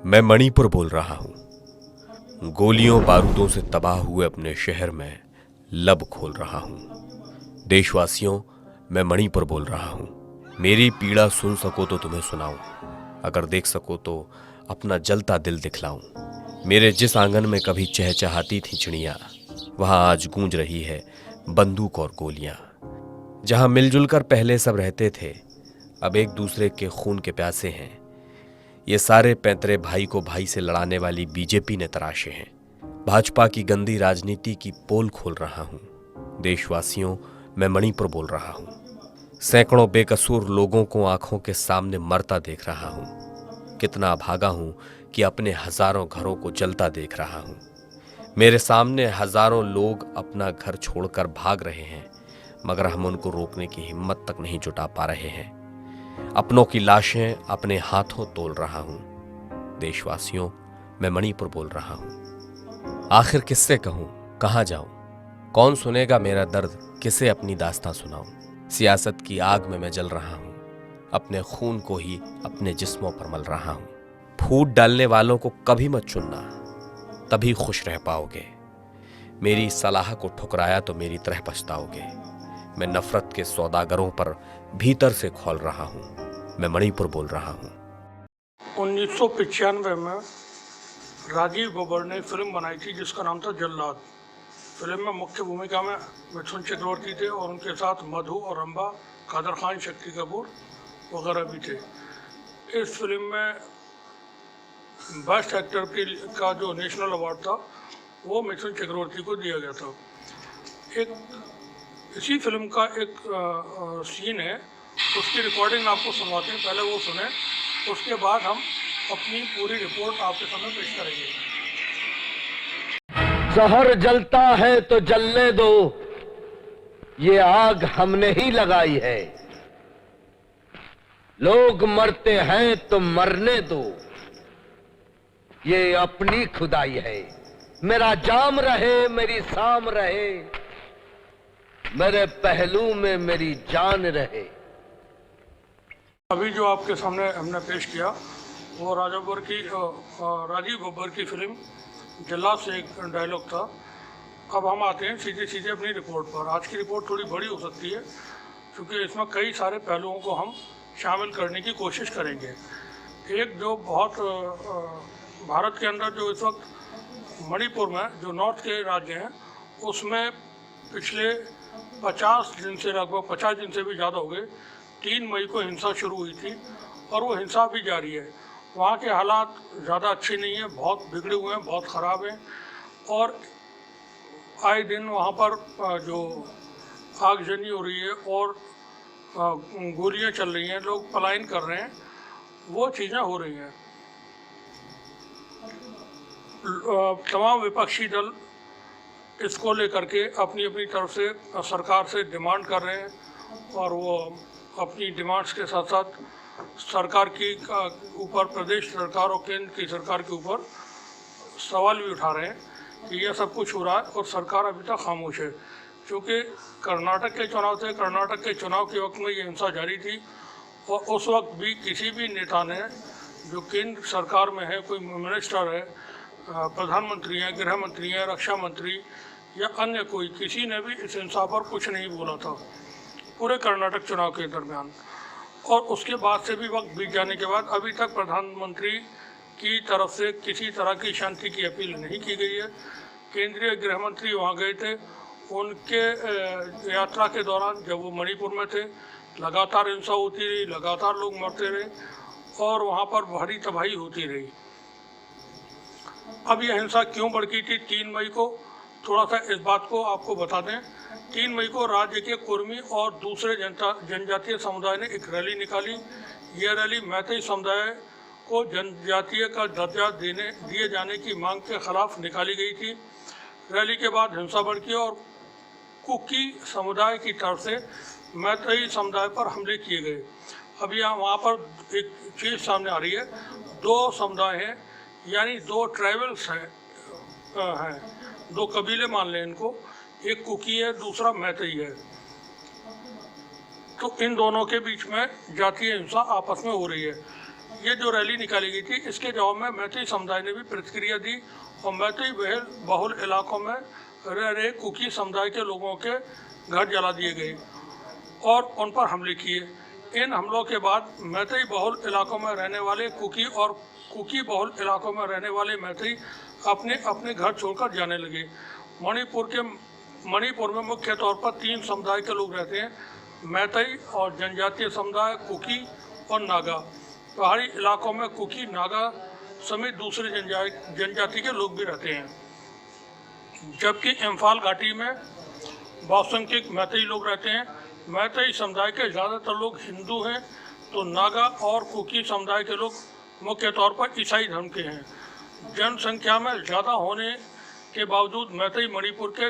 मैं मणिपुर बोल रहा हूँ। गोलियों बारूदों से तबाह हुए अपने शहर में लब खोल रहा हूँ। देशवासियों, मैं मणिपुर बोल रहा हूँ। मेरी पीड़ा सुन सको तो तुम्हें सुनाऊं, अगर देख सको तो अपना जलता दिल दिखलाऊं। मेरे जिस आंगन में कभी चहचहाती थी चिड़ियाँ, वहाँ आज गूंज रही है बंदूक और गोलियां। जहाँ मिलजुल कर पहले सब रहते थे, अब एक दूसरे के खून के प्यासे हैं। ये सारे पैंतरे भाई को भाई से लड़ाने वाली बीजेपी ने तराशे हैं। भाजपा की गंदी राजनीति की पोल खोल रहा हूं। देशवासियों, मैं मणिपुर बोल रहा हूं। सैकड़ों बेकसूर लोगों को आंखों के सामने मरता देख रहा हूं। कितना अभागा हूं कि अपने हजारों घरों को जलता देख रहा हूं। मेरे सामने हजारों लोग अपना घर छोड़कर भाग रहे हैं, मगर हम उनको रोकने की हिम्मत तक नहीं जुटा पा रहे हैं। अपनों की लाशें अपने हाथों तोल रहा हूं। देशवासियों, मैं मणिपुर बोल रहा हूं। आखिर किससे कहूं, कहां जाऊं? कौन सुनेगा मेरा दर्द, किसे अपनी दास्तां सुनाऊं? सियासत की आग में मैं जल रहा हूं। अपने खून को ही अपने जिस्मों पर मल रहा हूं। फूट डालने वालों को कभी मत चुनना, तभी खुश रह पाओगे। मेरी सलाह को ठुकराया तो मेरी तरह पछताओगे। मैं नफरत के सौदागरों पर भीतर से खोल रहा हूं। मैं मणिपुर बोल रहा हूं। 1995 में राजीव बब्बर ने फिल्म बनाई थी जिसका नाम था जल्लाद। फिल्म में मुख्य भूमिका में मिथुन चक्रवर्ती थे और उनके साथ मधु और रंबा, कादर खान, शक्ति कपूर वगैरह भी थे। इस फिल्म में बेस्ट एक्टर का जो नेशनल अवार्ड था वो मिथुन चक्रवर्ती को दिया गया था। एक इसी फिल्म का एक सीन है, उसकी रिकॉर्डिंग आपको सुनवाते हैं, पहले वो सुने, उसके बाद हम अपनी पूरी रिपोर्ट आपके सामने पेश करेंगे। शहर जलता है तो जलने दो, ये आग हमने ही लगाई है। लोग मरते हैं तो मरने दो, ये अपनी खुदाई है। मेरा जाम रहे, मेरी शाम रहे, मेरे पहलू में मेरी जान रहे। अभी जो आपके सामने हमने पेश किया वो राजीव बब्बर की फिल्म जल्लाद से एक डायलॉग था। अब हम आते हैं सीधे सीधे अपनी रिपोर्ट पर। आज की रिपोर्ट थोड़ी बड़ी हो सकती है क्योंकि इसमें कई सारे पहलुओं को हम शामिल करने की कोशिश करेंगे। एक जो बहुत भारत के अंदर जो इस वक्त मणिपुर में जो नॉर्थ के राज्य हैं उसमें पिछले 50 दिन से लगभग 50 दिन से भी ज़्यादा हो गए, 3 मई को हिंसा शुरू हुई थी और वो हिंसा भी जारी है। वहाँ के हालात ज़्यादा अच्छे नहीं हैं, बहुत बिगड़े हुए हैं, बहुत ख़राब हैं और आए दिन वहाँ पर जो आगजनी हो रही है और गोलियाँ चल रही हैं, लोग पलायन कर रहे हैं, वो चीज़ें हो रही हैं। तमाम विपक्षी दल इसको लेकर के अपनी अपनी तरफ से सरकार से डिमांड कर रहे हैं और वो अपनी डिमांड्स के साथ साथ सरकार की ऊपर, प्रदेश सरकार और केंद्र की सरकार के ऊपर सवाल भी उठा रहे हैं कि यह सब कुछ हो रहा है और सरकार अभी तक खामोश है। क्योंकि कर्नाटक के चुनाव के वक्त में ये हिंसा जारी थी और उस वक्त भी किसी भी नेता ने, जो केंद्र सरकार में है, कोई मिनिस्टर है, प्रधानमंत्री हैं, गृह मंत्री हैं, रक्षा मंत्री या अन्य कोई, किसी ने भी इस हिंसा पर कुछ नहीं बोला था पूरे कर्नाटक चुनाव के दरमियान। और उसके बाद से भी वक्त बीत जाने के बाद अभी तक प्रधानमंत्री की तरफ से किसी तरह की शांति की अपील नहीं की गई है। केंद्रीय गृह मंत्री वहाँ गए थे, उनके यात्रा के दौरान जब वो मणिपुर में थे लगातार हिंसा होती रही, लगातार लोग मरते रहे और वहाँ पर भारी तबाही होती रही। अब यह हिंसा क्यों भड़की थी 3 मई को, थोड़ा सा इस बात को आपको बता दें। 3 मई को राज्य के कुर्मी और दूसरे जनजातीय समुदाय ने एक रैली निकाली। यह रैली मैतेई समुदाय को जनजातीय का दर्जा दिए जाने की मांग के खिलाफ निकाली गई थी। रैली के बाद हिंसा भड़की और कुकी समुदाय की तरफ से मैतेई समुदाय पर हमले किए गए। अब यहाँ वहाँ पर एक चीज़ सामने आ रही है, 2 समुदाय हैं, यानी 2 ट्राइबल्स हैं, 2 कबीले मान लें इनको, एक कुकी है, दूसरा मैतेई है। तो इन दोनों के बीच में जातीय हिंसा आपस में हो रही है। ये जो रैली निकाली गई थी, इसके जवाब में मैतेई समुदाय ने भी प्रतिक्रिया दी और मैतेई बहुल इलाकों में रह रहे कुकी समुदाय के लोगों के घर जला दिए गए और उन पर हमले किए। इन हमलों के बाद मैतेई बहुल इलाकों में रहने वाले कुकी और कुकी बहुल इलाकों में रहने वाले मैतेई अपने अपने घर छोड़कर जाने लगे। मणिपुर में मुख्य तौर पर 3 समुदाय के लोग रहते हैं, मैतेई और जनजातीय समुदाय कुकी और नागा। पहाड़ी इलाकों में कुकी, नागा समेत दूसरे जनजाति के लोग भी रहते हैं, जबकि इम्फाल घाटी में बहुसंख्यक मैतेई लोग रहते हैं। मैतेई समुदाय के ज़्यादातर लोग हिंदू हैं, तो नागा और कुकी समुदाय के लोग मुख्य तौर पर ईसाई धर्म के हैं। जनसंख्या में ज़्यादा होने के बावजूद मैतेई मणिपुर के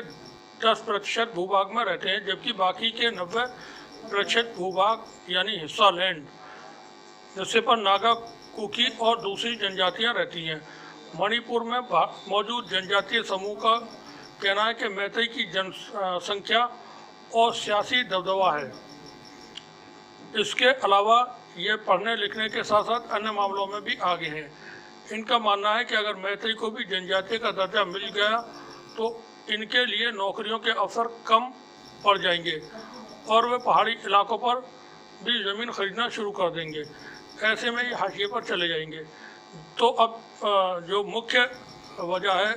10% भूभाग में रहते हैं, जबकि बाकी के 90% भूभाग यानी हिस्सा लैंड, जिससे पर नागा, कुकी और दूसरी जनजातियां रहती हैं। मणिपुर में मौजूद जनजातीय समूह का कहना है कि मैतेई की जनसंख्या और सियासी दबदबा है। इसके अलावा ये पढ़ने लिखने के साथ साथ अन्य मामलों में भी आगे हैं। इनका मानना है कि अगर मैतेई को भी जनजाति का दर्जा मिल गया तो इनके लिए नौकरियों के अवसर कम पड़ जाएंगे और वे पहाड़ी इलाकों पर भी ज़मीन खरीदना शुरू कर देंगे। ऐसे में ये हाशिए पर चले जाएंगे। तो अब जो मुख्य वजह है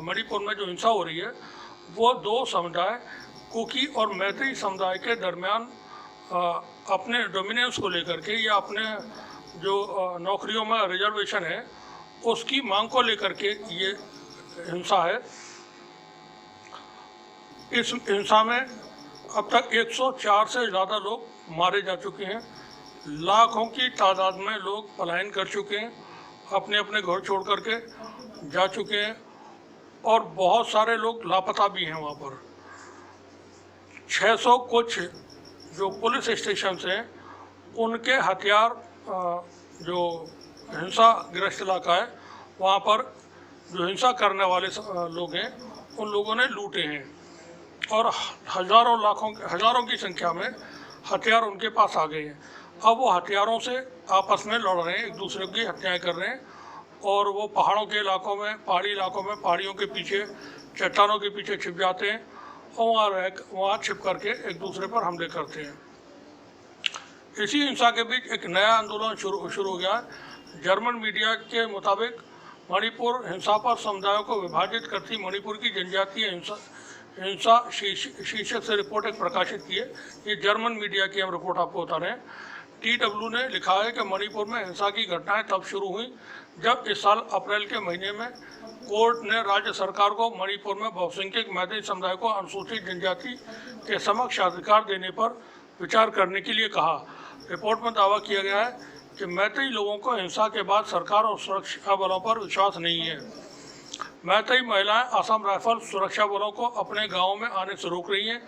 मणिपुर में जो हिंसा हो रही है, वो 2 समुदाय कुकी और मैतेई समुदाय के दरमियान अपने डोमिनेंस को लेकर के या अपने जो नौकरियों में रिजर्वेशन है उसकी मांग को लेकर के ये हिंसा है। इस हिंसा में अब तक 104 से ज़्यादा लोग मारे जा चुके हैं, लाखों की तादाद में लोग पलायन कर चुके हैं, अपने अपने घर छोड़ करके जा चुके हैं और बहुत सारे लोग लापता भी हैं। वहाँ पर 600 कुछ जो पुलिस स्टेशन हैं उनके हथियार जो हिंसा ग्रस्त इलाका है वहाँ पर जो हिंसा करने वाले लोग हैं उन लोगों ने लूटे हैं और हज़ारों की संख्या में हथियार उनके पास आ गए हैं। अब वो हथियारों से आपस में लड़ रहे हैं, एक दूसरे की हत्याएं कर रहे हैं और वो पहाड़ों के इलाकों में, पहाड़ी इलाकों में पहाड़ियों के पीछे, चट्टानों के पीछे छिप जाते हैं और वहाँ छिप करके एक दूसरे पर हमले करते हैं। इसी हिंसा के बीच एक नया आंदोलन शुरू हो गया है। जर्मन मीडिया के मुताबिक मणिपुर हिंसा पर समुदायों को विभाजित करती मणिपुर की जनजातीय हिंसा शीर्षक से रिपोर्ट एक प्रकाशित की है। ये जर्मन मीडिया की हम रिपोर्ट आपको बता रहे हैं। TW ने लिखा है कि मणिपुर में हिंसा की घटनाएं तब शुरू हुई जब इस साल अप्रैल के महीने में कोर्ट ने राज्य सरकार को मणिपुर में बहुसंख्यक मैतेई समुदाय को अनुसूचित जनजाति के समक्ष अधिकार देने पर विचार करने के लिए कहा। रिपोर्ट में दावा किया गया है कि मैतेई लोगों को हिंसा के बाद सरकार और सुरक्षा बलों पर विश्वास नहीं है। मैतेई महिलाएं असम राइफल सुरक्षा बलों को अपने गाँव में आने से रोक रही हैं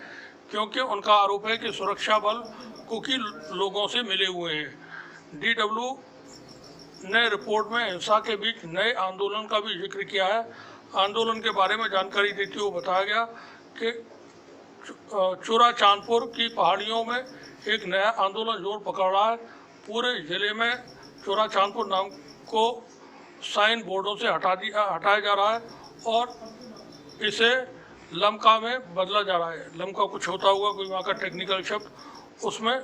क्योंकि उनका आरोप है कि सुरक्षा बल कुकी लोगों से मिले हुए हैं। DW ने रिपोर्ट में हिंसा के बीच नए आंदोलन का भी जिक्र किया है। आंदोलन के बारे में जानकारी देते हुए बताया गया कि चूरा चांदपुर की पहाड़ियों में एक नया आंदोलन जोर पकड़ रहा है। पूरे ज़िले में चूरा चांदपुर नाम को साइन बोर्डों से हटाया जा रहा है और इसे लमका में बदला जा रहा है। लमका कुछ होता हुआ कोई वहाँ का टेक्निकल शब्द, उसमें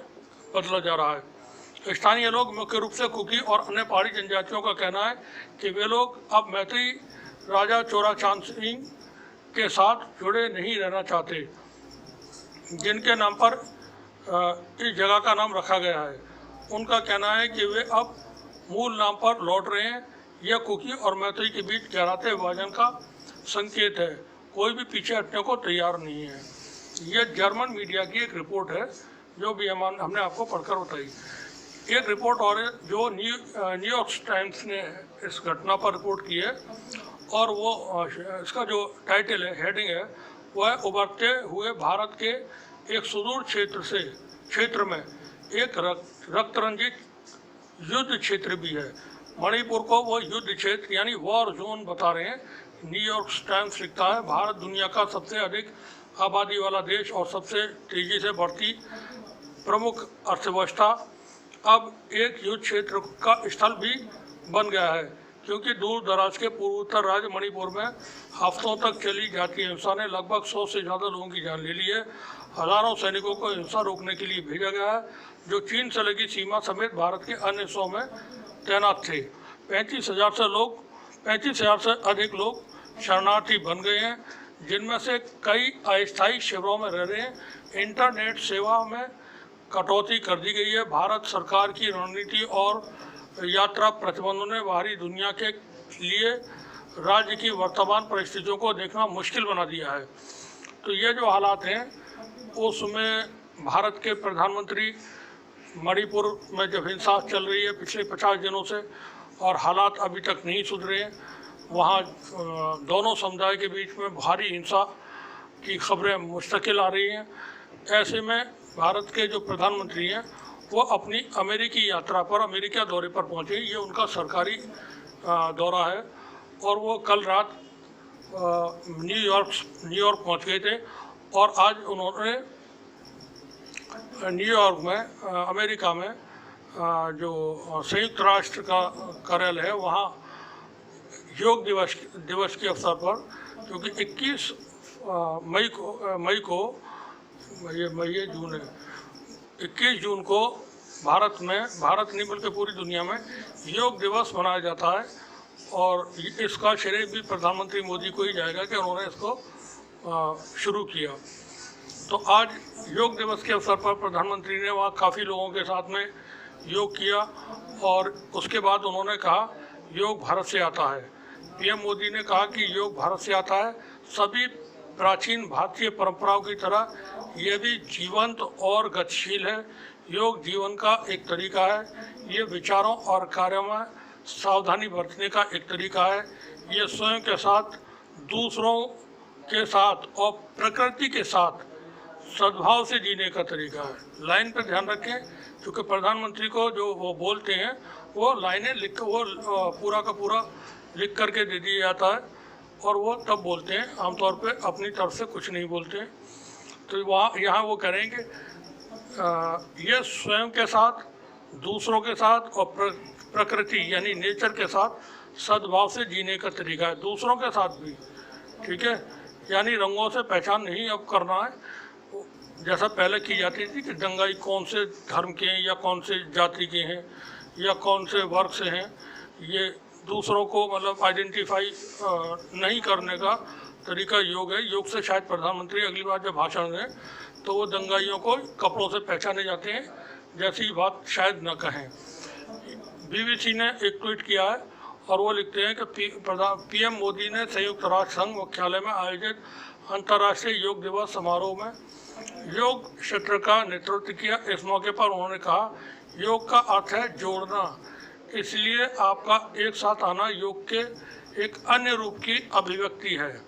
बदला जा रहा है। स्थानीय लोग मुख्य रूप से कुकी और अन्य पहाड़ी जनजातियों का कहना है कि वे लोग अब मैतेई राजा चोरा चांद सिंह के साथ जुड़े नहीं रहना चाहते, जिनके नाम पर इस जगह का नाम रखा गया है। उनका कहना है कि वे अब मूल नाम पर लौट रहे हैं। यह कुकी और मैतेई के बीच गहराते विभाजन का संकेत है। कोई भी पीछे हटने को तैयार नहीं है। यह जर्मन मीडिया की एक रिपोर्ट है जो भी हमने आपको पढ़कर बताई। एक रिपोर्ट और है जो न्यूयॉर्क टाइम्स ने इस घटना पर रिपोर्ट की है और वो इसका जो टाइटल है, हेडिंग है, वह उभरते हुए भारत के एक सुदूर क्षेत्र में एक रक्तरंजित युद्ध क्षेत्र भी है। मणिपुर को वो युद्ध क्षेत्र यानी वॉर जोन बता रहे हैं। न्यूयॉर्क टाइम्स लिखता है, भारत दुनिया का सबसे अधिक आबादी वाला देश और सबसे तेज़ी से बढ़ती प्रमुख अर्थव्यवस्था अब एक युद्ध क्षेत्र का स्थल भी बन गया है, क्योंकि दूर दराज के पूर्वोत्तर राज्य मणिपुर में हफ्तों तक चली जाती हिंसा ने लगभग 100 से ज़्यादा लोगों की जान ले ली है। हज़ारों सैनिकों को हिंसा रोकने के लिए भेजा गया है, जो चीन से लगी सीमा समेत भारत के अन्य हिस्सों में तैनात थे। 35,000 से अधिक लोग शरणार्थी बन गए हैं, जिनमें से कई अस्थायी शिविरों में रह रहे हैं। इंटरनेट सेवा में कटौती कर दी गई है। भारत सरकार की रणनीति और यात्रा प्रतिबंधों ने बाहरी दुनिया के लिए राज्य की वर्तमान परिस्थितियों को देखना मुश्किल बना दिया है। तो ये जो हालात हैं, उसमें भारत के प्रधानमंत्री मणिपुर में जब हिंसा चल रही है पिछले 50 दिनों से और हालात अभी तक नहीं सुधरे हैं, वहाँ दोनों समुदाय के बीच में भारी हिंसा की खबरें मुस्तकिल आ रही हैं। ऐसे में भारत के जो प्रधानमंत्री हैं वो अपनी अमेरिकी यात्रा पर, अमेरिका दौरे पर पहुँचे। ये उनका सरकारी दौरा है और वो कल रात न्यूयॉर्क पहुँच गए थे और आज उन्होंने न्यूयॉर्क में अमेरिका में जो संयुक्त राष्ट्र का कार्यालय है वहाँ योग दिवस के अवसर पर, क्योंकि 21 जून को भारत नहीं बल्कि पूरी दुनिया में योग दिवस मनाया जाता है और इसका श्रेय भी प्रधानमंत्री मोदी को ही जाएगा कि उन्होंने इसको शुरू किया। तो आज योग दिवस के अवसर पर प्रधानमंत्री ने वहाँ काफ़ी लोगों के साथ में योग किया और उसके बाद उन्होंने कहा योग भारत से आता है। पीएम मोदी ने कहा कि योग भारत से आता है। सभी प्राचीन भारतीय परंपराओं की तरह यह भी जीवंत और गतिशील है। योग जीवन का एक तरीका है। ये विचारों और कार्यों में सावधानी बरतने का एक तरीका है। ये स्वयं के साथ, दूसरों के साथ और प्रकृति के साथ सद्भाव से जीने का तरीका है। लाइन पर ध्यान रखें, क्योंकि प्रधानमंत्री को जो वो बोलते हैं वो लाइनें लिख वो पूरा का पूरा लिख करके दे दिया जाता है और वो तब बोलते हैं, आमतौर पे अपनी तरफ से कुछ नहीं बोलते हैं। तो यहाँ वो करेंगे ये स्वयं के साथ, दूसरों के साथ और प्रकृति यानी नेचर के साथ सद्भाव से जीने का तरीका है। दूसरों के साथ भी, ठीक है, यानी रंगों से पहचान नहीं अब करना है जैसा पहले की जाती थी कि दंगाई कौन से धर्म के हैं या कौन से जाति के हैं या कौन से वर्ग से हैं। ये दूसरों को मतलब आइडेंटिफाई नहीं करने का तरीका योग है। योग से शायद प्रधानमंत्री अगली बार जब भाषण दें तो वो दंगाइयों को कपड़ों से पहचाने जाते हैं जैसी बात शायद न कहें। बीबीसी ने एक ट्वीट किया है और वो लिखते हैं कि पीएम मोदी ने संयुक्त राष्ट्र संघ मुख्यालय में आयोजित अंतर्राष्ट्रीय योग दिवस समारोह में योग क्षेत्र का नेतृत्व किया। इस मौके पर उन्होंने कहा योग का अर्थ है जोड़ना, इसलिए आपका एक साथ आना योग के एक अन्य रूप की अभिव्यक्ति है।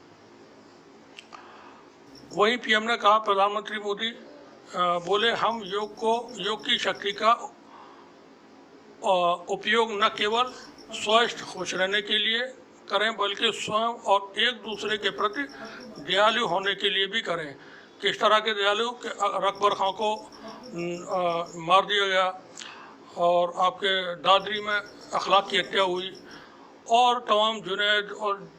वहीं पीएम ने कहा, प्रधानमंत्री मोदी बोले हम योग की शक्ति का उपयोग न केवल स्वस्थ खुश रहने के लिए करें बल्कि स्वयं और एक दूसरे के प्रति दयालु होने के लिए भी करें। किस तरह के दयालु कि अकबर खां को मार दिया गया और आपके दादरी में अखलाक की हत्या हुई और तमाम जुनैद और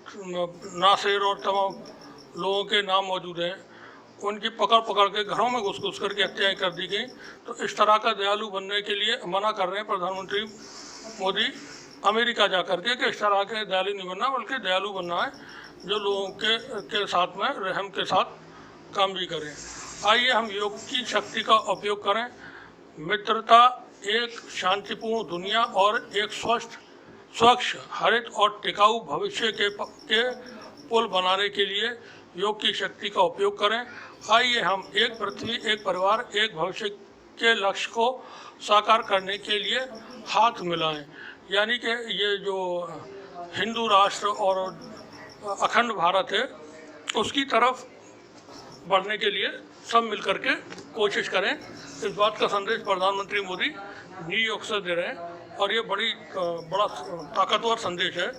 नासिर और तमाम लोगों के नाम मौजूद हैं, उनकी पकड़ के घरों में घुस करके हत्याएं कर दी गई। तो इस तरह का दयालु बनने के लिए मना कर रहे हैं प्रधानमंत्री मोदी अमेरिका जा करके कि इस तरह के दयालु नहीं बनना बल्कि दयालु बनना है जो लोगों के साथ में रहम के साथ काम भी करें। आइए हम योग की शक्ति का उपयोग करें। मित्रता, एक शांतिपूर्ण दुनिया और एक स्वच्छ हरित और टिकाऊ भविष्य के पुल बनाने के लिए योग की शक्ति का उपयोग करें। आइए हम एक पृथ्वी, एक परिवार, एक भविष्य के लक्ष्य को साकार करने के लिए हाथ मिलाएं। यानी कि ये जो हिंदू राष्ट्र और अखंड भारत है उसकी तरफ बढ़ने के लिए सब मिलकर के कोशिश करें। इस बात का संदेश प्रधानमंत्री मोदी न्यूयॉर्क से दे रहे हैं और ये बड़ा ताकतवर संदेश है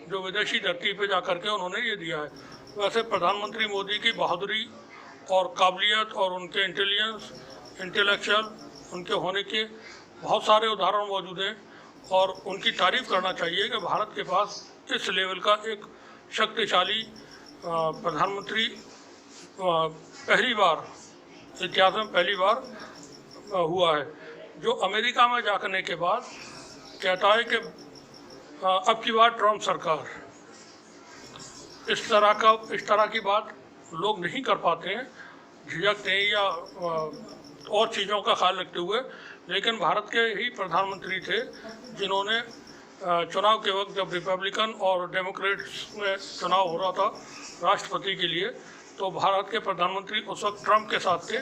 जो विदेशी धरती पे जाकर के उन्होंने ये दिया है। वैसे प्रधानमंत्री मोदी की बहादुरी और काबिलियत और उनके इंटेलेक्चुअल उनके होने के बहुत सारे उदाहरण मौजूद हैं और उनकी तारीफ करना चाहिए कि भारत के पास इस लेवल का एक शक्तिशाली प्रधानमंत्री पहली बार इतिहास में पहली बार हुआ है, जो अमेरिका में जाने के बाद कहता है कि अब की बार ट्रम्प सरकार। इस तरह की बात लोग नहीं कर पाते हैं, झिझकते हैं या और चीज़ों का ख्याल रखते हुए, लेकिन भारत के ही प्रधानमंत्री थे जिन्होंने चुनाव के वक्त जब रिपब्लिकन और डेमोक्रेट्स में चुनाव हो रहा था राष्ट्रपति के लिए, तो भारत के प्रधानमंत्री उस वक्त ट्रम्प के साथ थे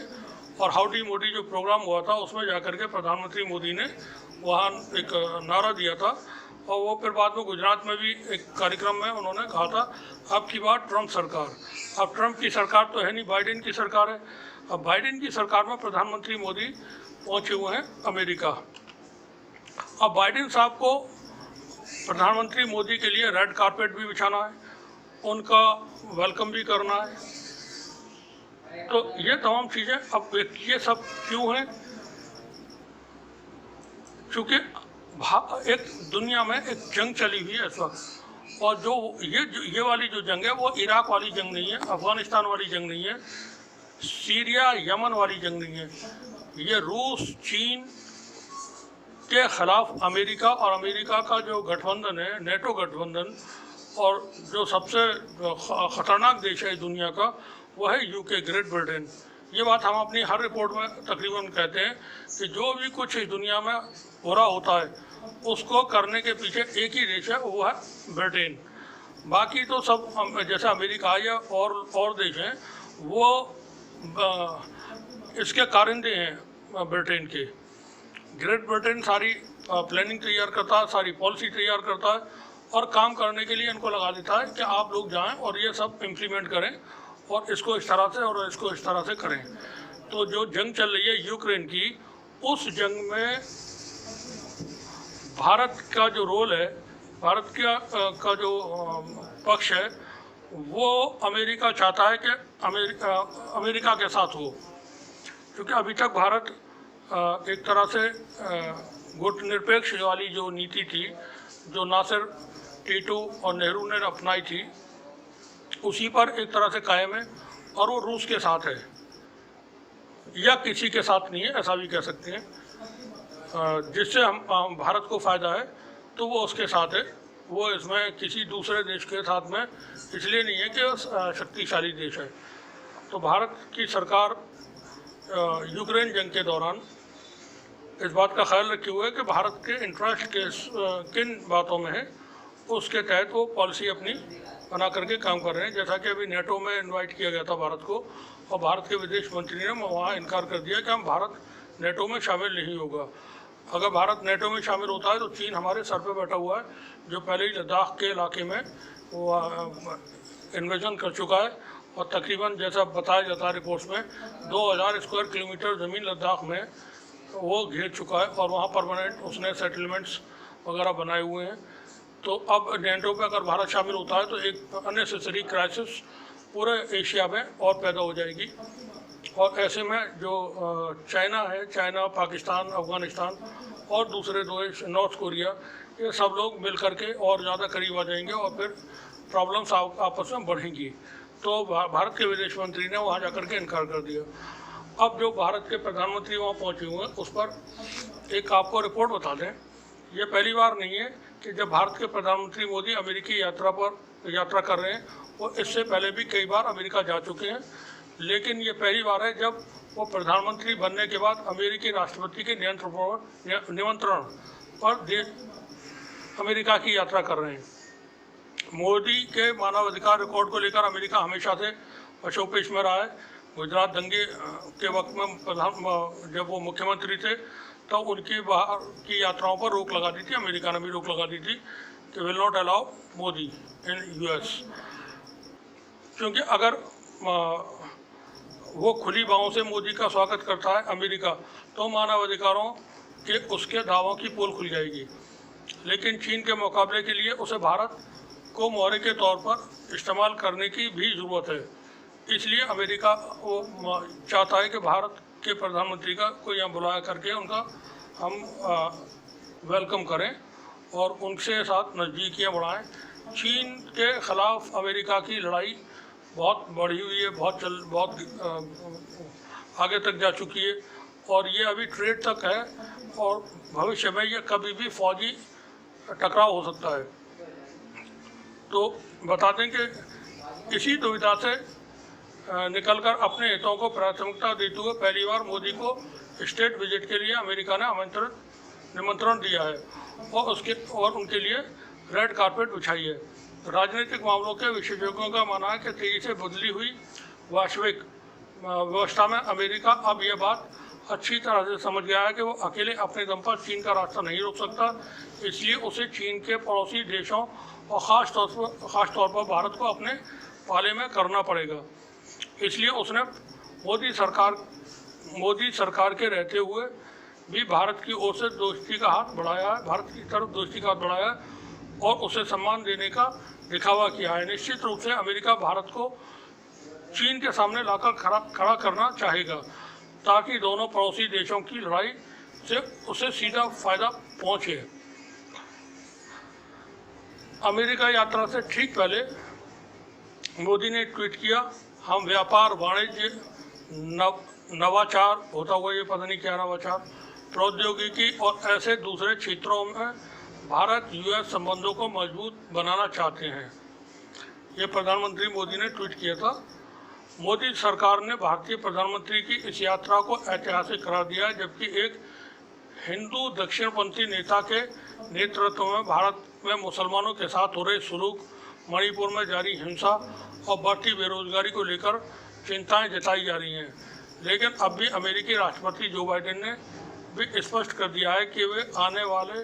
और हाउडी मोदी जो प्रोग्राम हुआ था उसमें जाकर के प्रधानमंत्री मोदी ने वहाँ एक नारा दिया था और वो फिर बाद में गुजरात में भी एक कार्यक्रम में उन्होंने कहा था अब की बार ट्रम्प सरकार। अब ट्रम्प की सरकार तो है नहीं, बाइडेन की सरकार है। अब बाइडेन की सरकार में प्रधानमंत्री मोदी पहुंचे हुए हैं अमेरिका। अब बाइडेन साहब को प्रधानमंत्री मोदी के लिए रेड कारपेट भी बिछाना है, उनका वेलकम भी करना है। तो ये तमाम चीज़ें अब ये सब क्यों हैं? क्योंकि एक दुनिया में एक जंग चली हुई है इस वक्त, और जो ये वाली जो जंग है वो इराक वाली जंग नहीं है, अफ़गानिस्तान वाली जंग नहीं है, सीरिया यमन वाली जंग नहीं है। ये रूस चीन के ख़िलाफ़ अमेरिका और अमेरिका का जो गठबंधन है नेटो गठबंधन, और जो सबसे ख़तरनाक देश है दुनिया का वो है यूके ग्रेट ब्रिटेन। ये बात हम अपनी हर रिपोर्ट में तकरीबन कहते हैं कि जो भी कुछ इस दुनिया में बुरा होता है उसको करने के पीछे एक ही देश है, वो है ब्रिटेन। बाकी तो सब जैसे अमेरिका या और देश हैं वो इसके कारिंदे हैं ब्रिटेन के। ग्रेट ब्रिटेन सारी प्लानिंग तैयार करता है, सारी पॉलिसी तैयार करता है और काम करने के लिए इनको लगा देता है कि आप लोग जाएं और ये सब इम्प्लीमेंट करें और इसको इस तरह से और इसको इस तरह से करें। तो जो जंग चल रही है यूक्रेन की, उस जंग में भारत का जो रोल है, भारत का जो पक्ष है वो अमेरिका चाहता है कि अमेरिका के साथ हो, क्योंकि अभी तक भारत एक तरह से गुटनिरपेक्ष वाली जो नीति थी जो नासिर टीटू और नेहरू ने अपनाई थी उसी पर एक तरह से कायम है, और वो रूस के साथ है या किसी के साथ नहीं है, ऐसा भी कह सकते हैं। जिससे हम भारत को फ़ायदा है तो वो उसके साथ है, वो इसमें किसी दूसरे देश के साथ में इसलिए नहीं है कि वो शक्तिशाली देश है। तो भारत की सरकार यूक्रेन जंग के दौरान इस बात का ख्याल रखे हुए है कि भारत के इंटरेस्ट के किन बातों में है, उसके तहत वो पॉलिसी अपनी बना करके काम कर रहे हैं। जैसा कि अभी नेटो में इनवाइट किया गया था भारत को, और भारत के विदेश मंत्री ने वहाँ इनकार कर दिया कि हम भारत नेटो में शामिल नहीं होगा। अगर भारत नेटो में शामिल होता है तो चीन हमारे सर पे बैठा हुआ है, जो पहले ही लद्दाख के इलाके में वो इन्वेजन कर चुका है, और तकरीबन जैसा बताया जाता है रिपोर्ट्स में 2000 स्क्वायर किलोमीटर ज़मीन लद्दाख में वो घेर चुका है, और वहाँ परमानेंट उसने सेटलमेंट्स वगैरह बनाए हुए हैं। तो अब नेटो में अगर भारत शामिल होता है तो एक अननेसेसरी क्राइसिस पूरे एशिया में और पैदा हो जाएगी, और ऐसे में जो चाइना है, चाइना पाकिस्तान अफ़गानिस्तान और दूसरे दो देश नॉर्थ कोरिया, ये सब लोग मिल करके और ज़्यादा करीब आ जाएंगे और फिर प्रॉब्लम्स आपस में बढ़ेंगी। तो भारत के विदेश मंत्री ने वहाँ जाकर के इनकार कर दिया। अब जो भारत के प्रधानमंत्री वहाँ पहुँचे हुए हैं उस पर एक आपको रिपोर्ट बता दें। ये पहली बार नहीं है कि जब भारत के प्रधानमंत्री मोदी अमेरिकी यात्रा कर रहे हैं, वो इससे पहले भी कई बार अमेरिका जा चुके हैं, लेकिन ये पहली बार है जब वो प्रधानमंत्री बनने के बाद अमेरिकी राष्ट्रपति के निमंत्रण पर अमेरिका की यात्रा कर रहे हैं। मोदी के मानवाधिकार रिकॉर्ड को लेकर अमेरिका हमेशा से पशोपेश में रहा है। गुजरात दंगे के वक्त में जब वो मुख्यमंत्री थे तो उनकी बाहर की यात्राओं पर रोक लगा दी थी, अमेरिका ने भी रोक लगा दी थी कि will not allow Modi in US, क्योंकि अगर वो खुली बाहों से मोदी का स्वागत करता है अमेरिका तो मानवाधिकारों के उसके दावों की पोल खुल जाएगी। लेकिन चीन के मुकाबले के लिए उसे भारत को मोहरे के तौर पर इस्तेमाल करने की भी ज़रूरत है। इसलिए अमेरिका वो चाहता है कि भारत के प्रधानमंत्री का को यहाँ बुलाया करके उनका हम वेलकम करें और उनके साथ नज़दीकियाँ बढ़ाएं। चीन के ख़िलाफ़ अमेरिका की लड़ाई बहुत बढ़ी हुई है, बहुत आगे तक जा चुकी है और ये अभी ट्रेड तक है और भविष्य में ये कभी भी फौजी टकराव हो सकता है। तो बता दें कि इसी दुविधा से निकलकर अपने हितों को प्राथमिकता देते हुए पहली बार मोदी को स्टेट विजिट के लिए अमेरिका ने निमंत्रण दिया है और उनके लिए रेड कारपेट बिछाई है। राजनीतिक मामलों के विशेषज्ञों का मानना है कि तेजी से बदली हुई वैश्विक व्यवस्था में अमेरिका अब यह बात अच्छी तरह से समझ गया है कि वो अकेले अपने दम पर चीन का रास्ता नहीं रोक सकता, इसलिए उसे चीन के पड़ोसी देशों और ख़ास तौर पर भारत को अपने पाले में करना पड़ेगा। इसलिए उसने मोदी सरकार के रहते हुए भी भारत की ओर से दोस्ती का हाथ बढ़ाया है, भारत की तरफ दोस्ती का हाथ बढ़ाया है और उसे सम्मान देने का दिखावा किया है। निश्चित रूप से अमेरिका भारत को चीन के सामने लाकर खड़ा करना चाहेगा ताकि दोनों पड़ोसी देशों की लड़ाई से उसे सीधा फायदा पहुंचे। अमेरिका यात्रा से ठीक पहले मोदी ने ट्वीट किया, हम व्यापार, वाणिज्य, नवाचार होता हुआ ये पता नहीं क्या नवाचार, प्रौद्योगिकी और ऐसे दूसरे क्षेत्रों में भारत यूएस संबंधों को मजबूत बनाना चाहते हैं। ये प्रधानमंत्री मोदी ने ट्वीट किया था। मोदी सरकार ने भारतीय प्रधानमंत्री की इस यात्रा को ऐतिहासिक करार दिया है, जबकि एक हिंदू दक्षिणपंथी नेता के नेतृत्व में भारत में मुसलमानों के साथ हो रहे सुलूक, मणिपुर में जारी हिंसा और बढ़ती बेरोजगारी को लेकर चिंताएं जताई जा रही हैं। लेकिन अब भी अमेरिकी राष्ट्रपति जो बाइडेन ने भी स्पष्ट कर दिया है कि वे आने वाले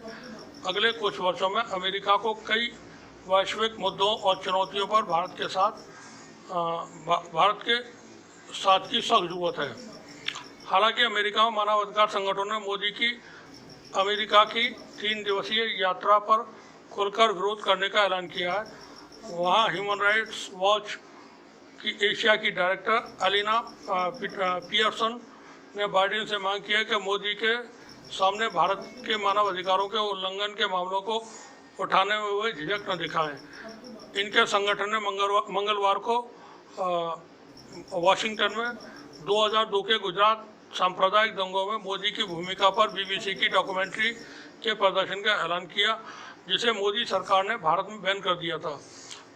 अगले कुछ वर्षों में अमेरिका को कई वैश्विक मुद्दों और चुनौतियों पर भारत के साथ की सख्त जरूरत है। हालांकि अमेरिका में मानवाधिकार संगठनों ने मोदी की अमेरिका की 3 दिवसीय यात्रा पर खुलकर विरोध करने का ऐलान किया है। वहाँ ह्यूमन राइट्स वॉच की एशिया की डायरेक्टर एलिना पियर्सन ने बाइडेन से मांग की है कि मोदी के सामने भारत के मानव अधिकारों के उल्लंघन के मामलों को उठाने में वे झिझक न दिखाएं। इनके संगठन ने मंगलवार को वाशिंगटन में 2002 के गुजरात सांप्रदायिक दंगों में मोदी की भूमिका पर बीबीसी की डॉक्यूमेंट्री के प्रदर्शन का ऐलान किया, जिसे मोदी सरकार ने भारत में बैन कर दिया था।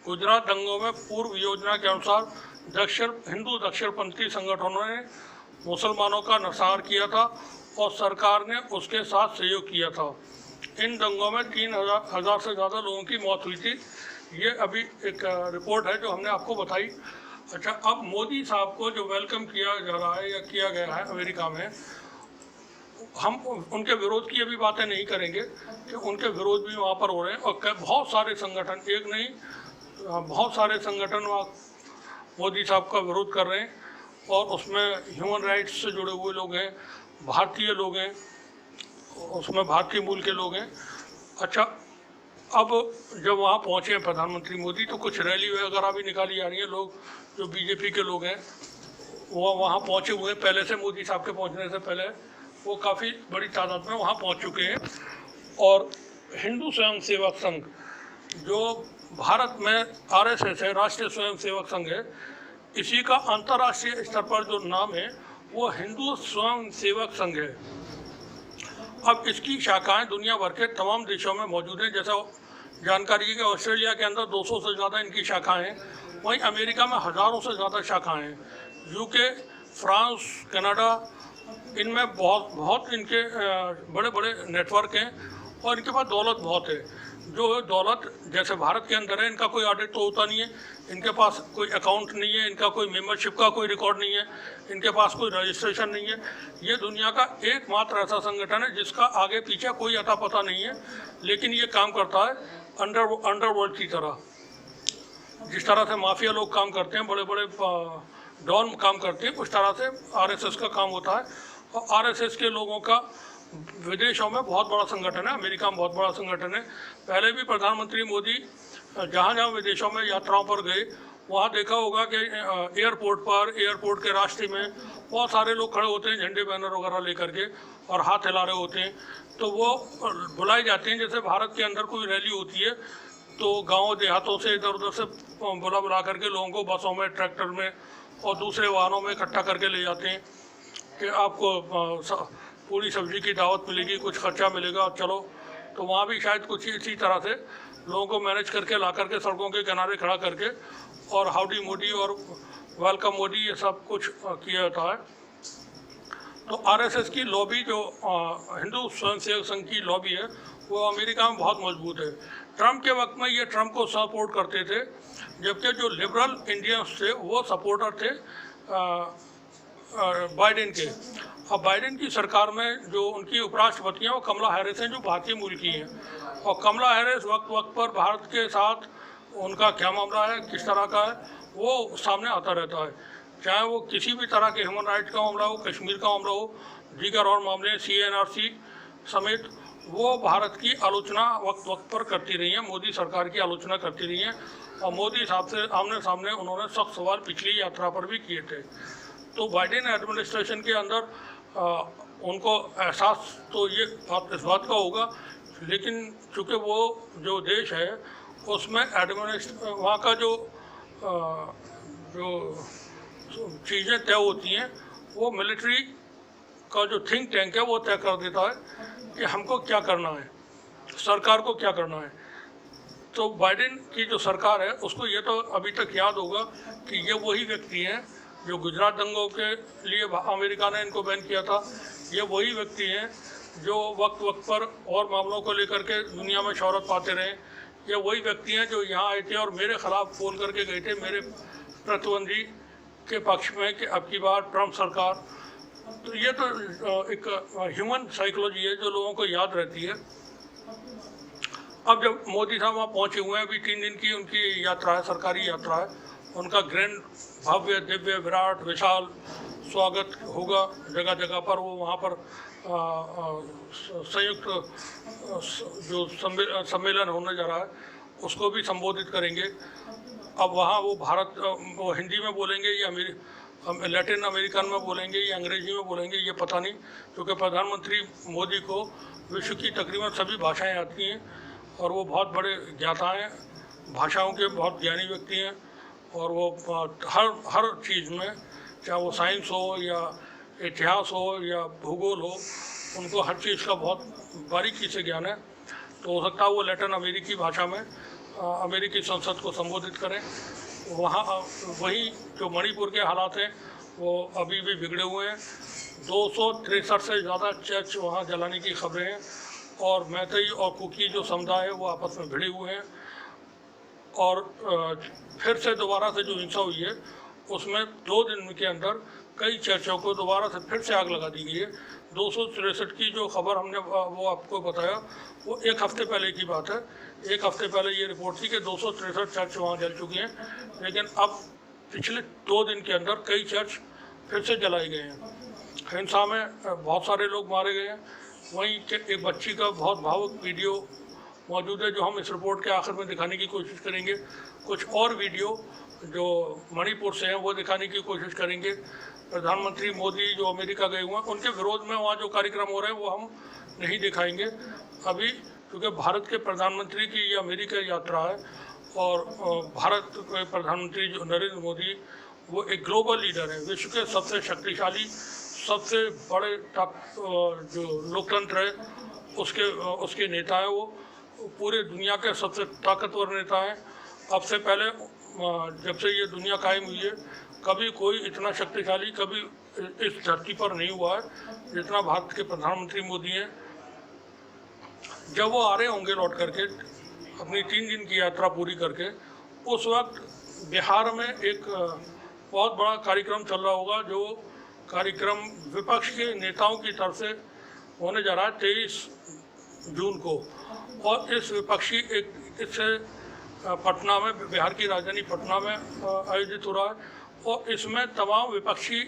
गुजरात दंगों में पूर्व योजना के अनुसार हिंदू दक्षिणपंथी संगठनों ने मुसलमानों का नरसंहार किया था और सरकार ने उसके साथ सहयोग किया था। इन दंगों में 3,000 से ज़्यादा लोगों की मौत हुई थी। ये अभी एक रिपोर्ट है जो हमने आपको बताई। अच्छा, अब मोदी साहब को जो वेलकम किया जा रहा है या किया गया है अमेरिका में, हम उनके विरोध की अभी बातें नहीं करेंगे कि उनके विरोध भी वहाँ पर हो रहे हैं और बहुत सारे संगठन, एक नहीं बहुत सारे संगठन वहाँ मोदी साहब का विरोध कर रहे हैं और उसमें ह्यूमन राइट्स से जुड़े हुए लोग हैं, भारतीय लोग हैं, उसमें भारतीय मूल के लोग हैं। अच्छा, अब जब वहाँ पहुँचे हैं प्रधानमंत्री मोदी तो कुछ रैली वगैरह भी निकाली जा रही है। लोग जो बीजेपी के लोग हैं वो वहाँ पहुँचे हुए हैं, पहले से मोदी साहब के पहुँचने से पहले वो काफ़ी बड़ी तादाद में वहाँ पहुँच चुके हैं। और हिंदू स्वयं सेवक संघ जो भारत में RSS है, राष्ट्रीय स्वयं सेवक संघ है, इसी का अंतर्राष्ट्रीय स्तर पर जो नाम है वो हिंदू स्वयं सेवक संघ है। अब इसकी शाखाएं दुनिया भर के तमाम देशों में मौजूद हैं। जैसा जानकारी है कि ऑस्ट्रेलिया के अंदर 200 से ज़्यादा इनकी शाखाएं हैं, वहीं अमेरिका में हज़ारों से ज़्यादा शाखाएं हैं। यूके, फ्रांस, कनाडा, इनमें बहुत इनके बड़े बड़े नेटवर्क हैं और इनके पास दौलत बहुत है। जो दौलत जैसे भारत के अंदर है, इनका कोई ऑडिट तो होता नहीं है, इनके पास कोई अकाउंट नहीं है, इनका कोई मेंबरशिप का कोई रिकॉर्ड नहीं है, इनके पास कोई रजिस्ट्रेशन नहीं है। ये दुनिया का एकमात्र ऐसा संगठन है जिसका आगे पीछे कोई अता पता नहीं है, लेकिन ये काम करता है अंडरवर्ल्ड की तरह। जिस तरह से माफिया लोग काम करते हैं, बड़े बड़े डॉन काम करते हैं, उस तरह से RSS का काम होता है। और RSS के लोगों का विदेशों में बहुत बड़ा संगठन है, अमेरिका में बहुत बड़ा संगठन है। पहले भी प्रधानमंत्री मोदी जहाँ जहाँ विदेशों में यात्राओं पर गए, वहाँ देखा होगा कि एयरपोर्ट के रास्ते में बहुत सारे लोग खड़े होते हैं झंडे बैनर वगैरह लेकर के और हाथ हिला रहे होते हैं, तो वो बुलाए जाते हैं। जैसे भारत के अंदर कोई रैली होती है तो गाँव देहातों से इधर उधर से बुला करके लोगों को बसों में, ट्रैक्टर में और दूसरे वाहनों में इकट्ठा करके ले जाते हैं कि आपको पूरी सब्जी की दावत मिलेगी, कुछ खर्चा मिलेगा, चलो। तो वहाँ भी शायद कुछ इसी तरह से लोगों को मैनेज करके ला करके सड़कों के किनारे खड़ा करके और हाउडी मोदी और वेलकम मोदी ये सब कुछ किया जाता है। तो आरएसएस की लॉबी जो हिंदू स्वयंसेवक संघ की लॉबी है वो अमेरिका में बहुत मजबूत है। ट्रम्प के वक्त में ये ट्रम्प को सपोर्ट करते थे, जबकि जो लिबरल इंडियंस थे वो सपोर्टर थे बाइडेन के। अब बाइडेन की सरकार में जो उनकी उपराष्ट्रपति हैं वो कमला हैरिस हैं, जो भारतीय मूल की हैं। और कमला हैरिस वक्त वक्त पर भारत के साथ उनका क्या मामला है, किस तरह का है, वो सामने आता रहता है। चाहे वो किसी भी तरह के ह्यूमन राइट का मामला हो, कश्मीर का मामला हो, दीगर और मामले CNRC समेत, वो भारत की आलोचना वक्त वक्त पर करती रही हैं, मोदी सरकार की आलोचना करती रही हैं। और मोदी साहब से आमने सामने उन्होंने सख्त सवाल पिछली यात्रा पर भी किए थे। तो बाइडेन एडमिनिस्ट्रेशन के अंदर उनको एहसास तो ये इस बात का होगा, लेकिन चूँकि वो जो देश है उसमें वहाँ का जो चीज़ें तय होती हैं वो मिलिट्री का जो थिंक टैंक है वो तय कर देता है कि हमको क्या करना है, सरकार को क्या करना है। तो बाइडेन की जो सरकार है उसको ये तो अभी तक याद होगा कि ये वही व्यक्ति हैं जो गुजरात दंगों के लिए अमेरिका ने इनको बैन किया था। ये वही व्यक्ति हैं जो वक्त वक्त पर और मामलों को लेकर के दुनिया में शोहरत पाते रहे। ये वही व्यक्ति हैं जो यहाँ आए थे और मेरे ख़िलाफ़ फ़ोन करके गए थे मेरे प्रतिद्वंदी के पक्ष में कि अब की बार ट्रम्प सरकार। तो ये तो एक ह्यूमन साइकोलॉजी है जो लोगों को याद रहती है। अब जब मोदी साहब वहाँ पहुँचे हुए हैं, अभी 3 दिन की उनकी यात्रा है, सरकारी यात्रा है, उनका ग्रैंड भव्य दिव्य विराट विशाल स्वागत होगा जगह जगह पर। वो वहाँ पर संयुक्त जो सम्मेलन होने जा रहा है उसको भी संबोधित करेंगे। अब वहाँ वो हिंदी में बोलेंगे या लैटिन अमेरिकन में बोलेंगे या अंग्रेजी में बोलेंगे ये पता नहीं, क्योंकि प्रधानमंत्री मोदी को विश्व की तकरीबन सभी भाषाएं आती हैं और वो बहुत बड़े ज्ञाता हैं, भाषाओं के बहुत ज्ञानी व्यक्ति हैं। और वो हर चीज़ में, चाहे वो साइंस हो या इतिहास हो या भूगोल हो, उनको हर चीज़ का बहुत बारीकी से ज्ञान है। तो हो सकता है वो लैटिन अमेरिकी भाषा में अमेरिकी संसद को संबोधित करें। वहाँ वही जो मणिपुर के हालात हैं वो अभी भी बिगड़े हुए हैं। 263 से ज़्यादा चर्च वहाँ जलाने की खबरें हैं और मैतेई और कुकी जो समुदाय है वो आपस में भिड़े हुए हैं। और फिर से दोबारा से जो हिंसा हुई है उसमें 2 दिन के अंदर कई चर्चों को दोबारा से फिर से आग लगा दी गई है। 263 की जो खबर हमने वो आपको बताया वो 1 हफ्ते पहले की बात है। 1 हफ्ते पहले ये रिपोर्ट थी कि 263 चर्च वहाँ जल चुकी हैं, लेकिन अब पिछले 2 दिन के अंदर कई चर्च फिर से जलाए गए हैं। हिंसा में बहुत सारे लोग मारे गए हैं। वहीं एक बच्ची का बहुत भावुक वीडियो मौजूद है जो हम इस रिपोर्ट के आखिर में दिखाने की कोशिश करेंगे। कुछ और वीडियो जो मणिपुर से हैं वो दिखाने की कोशिश करेंगे। प्रधानमंत्री मोदी जो अमेरिका गए हुए हैं उनके विरोध में वहाँ जो कार्यक्रम हो रहे हैं वो हम नहीं दिखाएंगे अभी, क्योंकि भारत के प्रधानमंत्री की ये अमेरिका यात्रा है और भारत के प्रधानमंत्री जो नरेंद्र मोदी वो एक ग्लोबल लीडर है, विश्व के सबसे शक्तिशाली, सबसे बड़े जो लोकतंत्र है उसके नेता हैं। वो पूरे दुनिया के सबसे ताकतवर नेता हैं। अब से पहले जब से ये दुनिया कायम हुई है कभी कोई इतना शक्तिशाली कभी इस धरती पर नहीं हुआ है जितना भारत के प्रधानमंत्री मोदी हैं। जब वो आ रहे होंगे लौट करके अपनी 3 दिन की यात्रा पूरी करके, उस वक्त बिहार में एक बहुत बड़ा कार्यक्रम चल रहा होगा, जो कार्यक्रम विपक्ष के नेताओं की तरफ से होने जा रहा है 23 जून को। और इस विपक्षी इससे पटना में, बिहार की राजधानी पटना में आयोजित हो रहा है और इसमें तमाम विपक्षी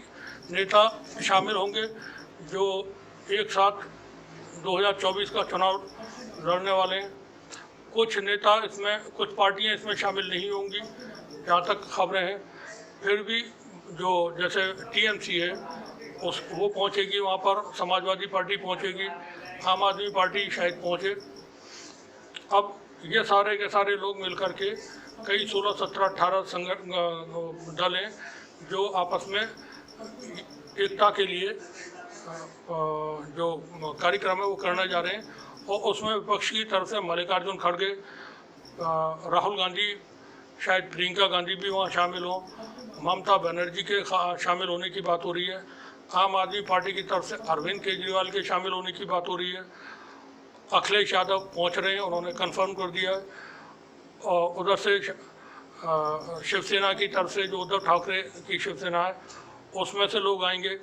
नेता शामिल होंगे जो एक साथ 2024 का चुनाव लड़ने वाले हैं। कुछ नेता इसमें, कुछ पार्टियां इसमें शामिल नहीं होंगी जहाँ तक खबरें हैं। फिर भी जो जैसे TMC है वो पहुंचेगी वहाँ पर, समाजवादी पार्टी पहुंचेगी, आम आदमी पार्टी शायद पहुंचे। अब ये सारे के सारे लोग मिलकर के कई 16, 17, 18 दल हैं जो आपस में एकता के लिए जो कार्यक्रम है वो करने जा रहे हैं। और उसमें विपक्ष की तरफ से मल्लिकार्जुन खड़गे, राहुल गांधी, शायद प्रियंका गांधी भी वहाँ शामिल हों, ममता बनर्जी के शामिल होने की बात हो रही है, आम आदमी पार्टी की तरफ से अरविंद केजरीवाल के शामिल होने की बात हो रही है, अखिलेश यादव पहुँच रहे हैं, उन्होंने कन्फर्म कर दिया है। और उधर से शिवसेना की तरफ से जो उद्धव ठाकरे की शिवसेना है उसमें से लोग आएंगे।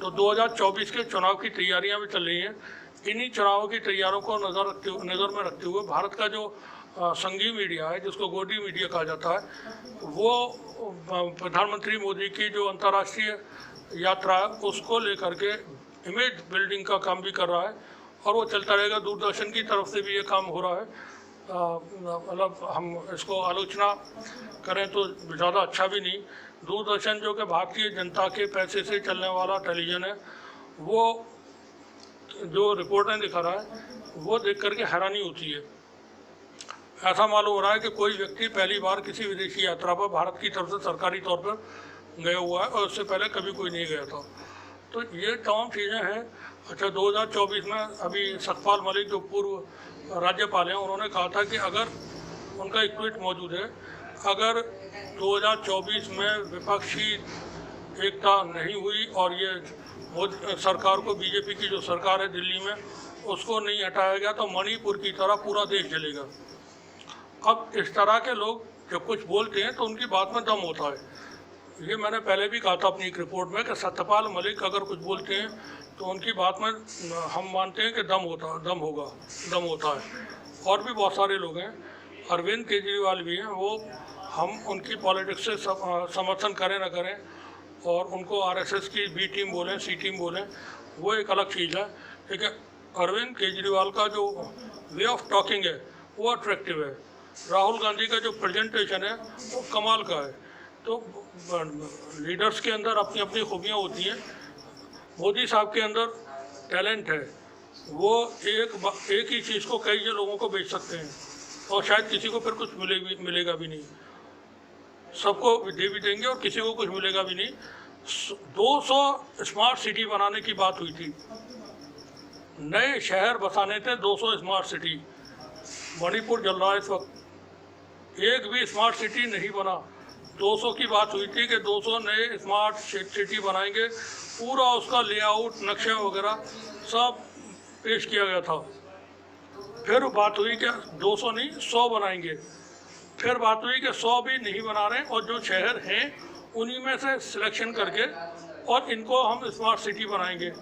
तो 2024 के चुनाव की तैयारियां भी चल रही हैं। इन्हीं चुनावों की तैयारियों को नज़र में रखते हुए भारत का जो संघीय मीडिया है, जिसको गोदी मीडिया कहा जाता है, वो प्रधानमंत्री मोदी की जो अंतर्राष्ट्रीय यात्रा है उसको लेकर के इमेज बिल्डिंग का काम भी कर रहा है और वो चलता रहेगा। दूरदर्शन की तरफ से भी ये काम हो रहा है। मतलब हम इसको आलोचना करें तो ज़्यादा अच्छा भी नहीं। दूरदर्शन जो कि भारतीय जनता के पैसे से चलने वाला टेलीविज़न है, वो जो रिपोर्टें दिखा रहा है वो देख करके हैरानी होती है। ऐसा मालूम हो रहा है कि कोई व्यक्ति पहली बार किसी विदेशी यात्रा पर भारत की तरफ से सरकारी तौर पर गया हुआ है और उससे पहले कभी कोई नहीं गया था। तो ये तमाम चीज़ें हैं। अच्छा, 2024 में अभी सतपाल मलिक जो पूर्व राज्यपाल हैं, उन्होंने कहा था कि अगर उनका एक ट्वीट मौजूद है, अगर 2024 में विपक्षी एकता नहीं हुई और ये सरकार को, बीजेपी की जो सरकार है दिल्ली में, उसको नहीं हटाया गया तो मणिपुर की तरह पूरा देश जलेगा। अब इस तरह के लोग जब कुछ बोलते हैं तो उनकी बात में दम होता है। ये मैंने पहले भी कहा था अपनी एक रिपोर्ट में कि सत्यपाल मलिक अगर कुछ बोलते हैं तो उनकी बात में हम मानते हैं कि दम होता है। और भी बहुत सारे लोग हैं, अरविंद केजरीवाल भी हैं, वो हम उनकी पॉलिटिक्स से समर्थन करें ना करें और उनको आरएसएस की बी टीम बोलें, सी टीम बोलें, वो एक अलग चीज़ है। लेकिन अरविंद केजरीवाल का जो वे ऑफ टॉकिंग है वो अट्रैक्टिव है। राहुल गांधी का जो प्रेजेंटेशन है वो कमाल का है। तो लीडर्स के अंदर अपनी अपनी खूबियाँ होती हैं। मोदी साहब के अंदर टैलेंट है, वो एक ही चीज़ को कई लोगों को बेच सकते हैं और शायद किसी को फिर कुछ मिलेगा भी नहीं। सबको दे भी देंगे और किसी को कुछ मिलेगा भी नहीं। 200 स्मार्ट सिटी बनाने की बात हुई थी, नए शहर बसाने थे 200 स्मार्ट सिटी। मणिपुर जल रहा है इस वक्त, एक भी स्मार्ट सिटी नहीं बना। 200 की बात हुई थी कि 200 नए स्मार्ट सिटी बनाएंगे, पूरा उसका लेआउट, नक्शा वगैरह सब पेश किया गया था। फिर बात हुई कि 200 नहीं 100 बनाएंगे। फिर बात हुई कि 100 भी नहीं बना रहे और जो शहर हैं उन्हीं में से सिलेक्शन करके और इनको हम स्मार्ट सिटी बनाएंगे।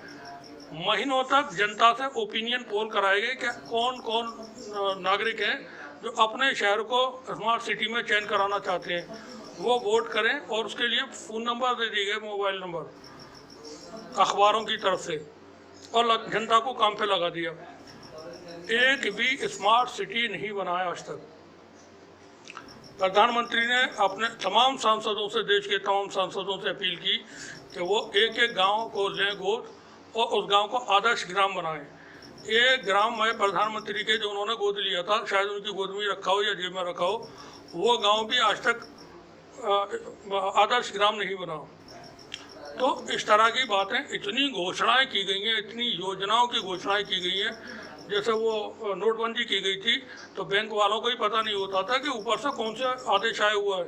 महीनों तक जनता से ओपिनियन पोल कराएंगे कि कौन कौन नागरिक हैं जो अपने शहर को स्मार्ट सिटी में चयन कराना चाहते हैं, वो वोट करें और उसके लिए फ़ोन नंबर दे दिए गए, मोबाइल नंबर अखबारों की तरफ से, और जनता को काम पे लगा दिया। एक भी स्मार्ट सिटी नहीं बनाया आज तक। प्रधानमंत्री ने अपने तमाम सांसदों से, देश के तमाम सांसदों से अपील की कि वो एक एक गांव को लें गोद और उस गांव को आदर्श ग्राम बनाएं। एक ग्राम में प्रधानमंत्री के जो उन्होंने गोद लिया था, शायद उनकी गोद में रखा हो या जेब में रखा हो, वो गांव भी आज तक आदर्श ग्राम नहीं बना। तो इस तरह की बातें, इतनी घोषणाएं की गई हैं, इतनी योजनाओं की घोषणाएं की गई हैं। जैसे वो नोटबंदी की गई थी तो बैंक वालों को ही पता नहीं होता था कि ऊपर से कौन सा आदेश आया हुआ है।